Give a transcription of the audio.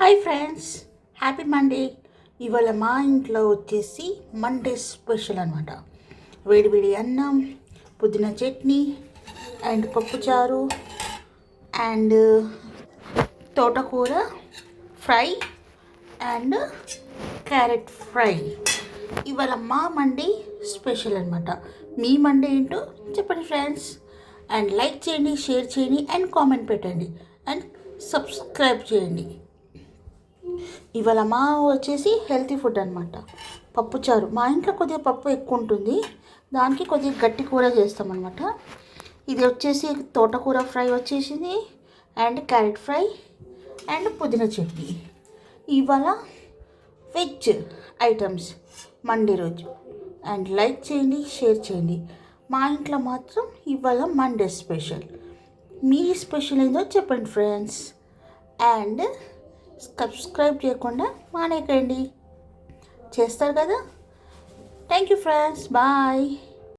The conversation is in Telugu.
Hi friends, happy Monday. ఇవాళ మా ఇంట్లో వచ్చేసి మండే స్పెషల్ అనమాట. వేడి అన్నం, పుదీనా చట్నీ అండ్ పప్పుచారు అండ్ తోటకూర ఫ్రై అండ్ క్యారెట్ ఫ్రై. ఇవాళ మా మండే స్పెషల్ అనమాట. మీ మండే ఏంటో చెప్పండి ఫ్రెండ్స్. అండ్ లైక్ చేయండి, షేర్ చేయండి అండ్ కామెంట్ పెట్టండి అండ్ సబ్స్క్రైబ్ చేయండి. ఇవాళ మా వచ్చేసి హెల్తీ ఫుడ్ అనమాట. పప్పుచారు. మా ఇంట్లో కొద్దిగా పప్పు ఎక్కువ ఉంటుంది, దానికి కొద్దిగా గట్టి కూర చేస్తామన్నమాట. ఇది వచ్చేసి తోటకూర ఫ్రై వచ్చేసింది అండ్ క్యారెట్ ఫ్రై అండ్ పుదీనా చట్నీ. ఇవాళ వెజ్ ఐటమ్స్ మండే రోజు. అండ్ లైక్ చేయండి, షేర్ చేయండి. మా ఇంట్లో మాత్రం ఇవాళ మండే స్పెషల్. మీ స్పెషల్ ఏందో చెప్పండి ఫ్రెండ్స్. అండ్ సబ్స్క్రైబ్ చేయకుండా మానేకండి, చేస్తారు కదా. Thank you friends, bye.